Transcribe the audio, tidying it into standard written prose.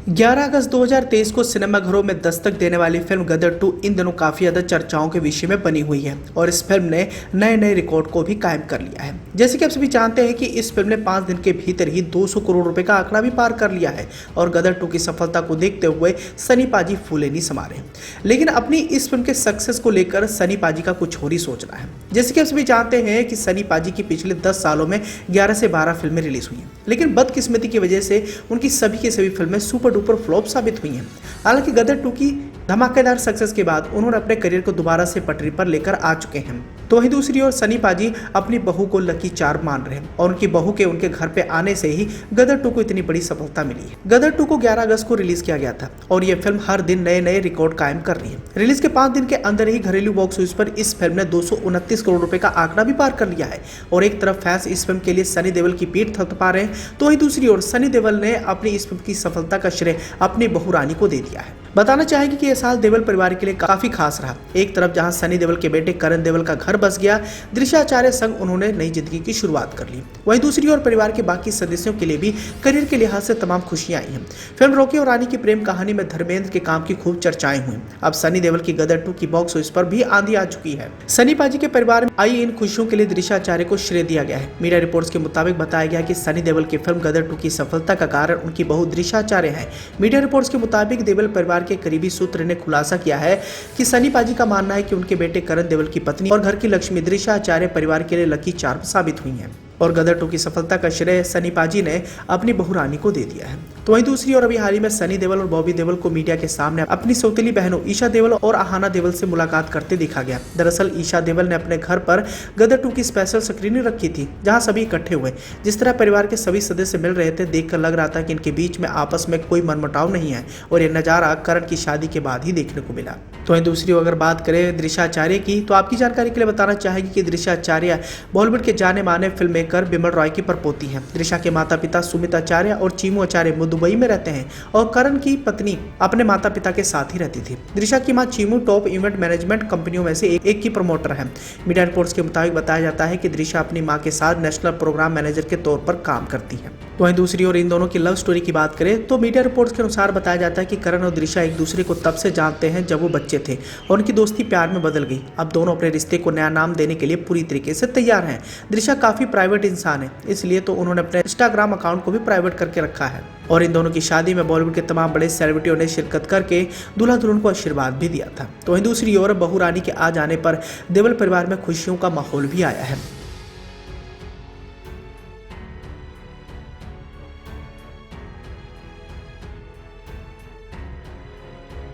11 अगस्त 2023 को सिनेमाघरों में दस्तक देने वाली फिल्म गदर 2 इन दिनों काफी ज्यादा चर्चाओं के विषय में बनी हुई है और इस फिल्म ने नए नए रिकॉर्ड को भी कायम कर लिया है। जैसे कि आप सभी जानते हैं कि इस फिल्म ने 5 दिन के भीतर ही 200 करोड़ रुपए का आंकड़ा भी पार कर लिया है और गदर 2 की सफलता को देखते हुए सनी पाजी फूले नहीं समा रहे। लेकिन अपनी इस फिल्म के सक्सेस को लेकर सनी पाजी का कुछ और ही सोचना है। जैसे कि आप सभी जानते हैं कि सनी पाजी की पिछले 10 सालों में 11 से 12 फिल्में रिलीज हुई हैं, लेकिन बदकिस्मती की वजह से उनकी सभी की सभी फिल्में सुपर डुपर फ्लॉप साबित हुई हैं। हालांकि गदर 2 की धमाकेदार सक्सेस के बाद उन्होंने अपने करियर को दोबारा से पटरी पर लेकर आ चुके हैं। तो वहीं दूसरी ओर सनी पाजी अपनी बहू को लकी चार्म मान रहे हैं और उनकी बहू के उनके घर पे आने से ही गदर 2 को इतनी बड़ी सफलता मिली है। गदर 2 को 11 अगस्त को रिलीज किया गया था और ये फिल्म हर दिन नए नए रिकॉर्ड कायम कर रही है। रिलीज के 5 दिन के अंदर ही घरेलू बॉक्स ऑफिस पर इस फिल्म ने 229 करोड़ रुपए का आंकड़ा भी पार कर लिया है और एक तरफ फैंस इस फिल्म के लिए सनी देओल की पीठ थपथपा रहे हैं, तो वहीं दूसरी ओर सनी देओल ने अपनी इस फिल्म की सफलता का श्रेय अपनी बहू रानी को दे दिया है। बताना चाहेंगे कि यह साल देओल परिवार के लिए काफी खास रहा। एक तरफ जहां सनी देओल के बेटे करण देओल का घर बस गया, दिशा आचार्य संग उन्होंने नई जिंदगी की शुरुआत कर ली, वहीं दूसरी ओर परिवार के बाकी सदस्यों के लिए भी करियर के लिहाज से तमाम खुशियां आई हैं। फिल्म रॉकी और रानी की प्रेम कहानी में धर्मेंद्र के काम की खूब चर्चाएं हुई। अब सनी देओल की गदर 2 की बॉक्स ऑफिस पर भी आंधी आ चुकी है। सनी पाजी के परिवार में आई इन खुशियों के लिए दिशा आचार्य को श्रेय दिया गया है। मीडिया रिपोर्ट्स के मुताबिक बताया गया कि सनी देओल की फिल्म गदर 2 की सफलता का कारण उनकी बहू दिशा आचार्य है। मीडिया रिपोर्ट्स के मुताबिक देओल परिवार के करीबी सूत्र ने खुलासा किया है कि सनी पाजी का मानना है कि उनके बेटे करण देओल की पत्नी और घर की लक्ष्मी दिशा आचार्य परिवार के लिए लकी चार्म साबित हुई हैं और गदर 2 की सफलता का श्रेय सनी पाजी ने अपनी बहू रानी को दे दिया है। तो वहीं दूसरी ओर अभी हाल ही में सनी देओल और बॉबी देओल को मीडिया के सामने अपनी सौतेली बहनों ईशा देओल और आहाना देओल से मुलाकात करते देखा गया। दरअसल ईशा देओल ने अपने घर पर गदर 2 की स्पेशल स्क्रीनिंग रखी थी, जहां सभी इकट्ठे हुए। जिस तरह परिवार के सभी सदस्य मिल रहे थे, देखकर लग रहा था कि इनके बीच में आपस में कोई मनमुटाव नहीं है और ये नजारा करण की शादी के बाद ही देखने को मिला। तो वहीं दूसरी ओर अगर बात करें दिशा आचार्य की, तो आपकी जानकारी के लिए बताना चाहेगी कि दिशा आचार्य बॉलीवुड के जाने माने फिल्म मेकर बिमल रॉय की परपोती है। दिशा के माता पिता सुमित आचार्य और चीमू आचार्य दुबई में रहते हैं और करण की पत्नी अपने माता पिता के साथ ही रहती थी। दिशा की मां चीमू टॉप इवेंट मैनेजमेंट कंपनियों में से एक की प्रमोटर है। मीडिया रिपोर्ट्स के मुताबिक बताया जाता है कि दिशा अपनी मां के साथ नेशनल प्रोग्राम मैनेजर के तौर पर काम करती है। तो वहीं दूसरी ओर इन दोनों की लव स्टोरी की बात करें तो मीडिया रिपोर्ट्स के अनुसार बताया जाता है कि करण और दिशा एक दूसरे को तब से जानते हैं जब वो बच्चे थे और उनकी दोस्ती प्यार में बदल गई। अब दोनों अपने रिश्ते को नया नाम देने के लिए पूरी तरीके से तैयार हैं। दिशा काफी प्राइवेट इंसान है, इसलिए तो उन्होंने अपने इंस्टाग्राम अकाउंट को भी प्राइवेट करके रखा है और इन दोनों की शादी में बॉलीवुड के तमाम बड़े सेलिब्रिटियों ने शिरकत करके दूल्हा दुल्हन को आशीर्वाद भी दिया था। तो वहीं दूसरी ओर बहू रानी के आ जाने पर देओल परिवार में खुशियों का माहौल भी आया है।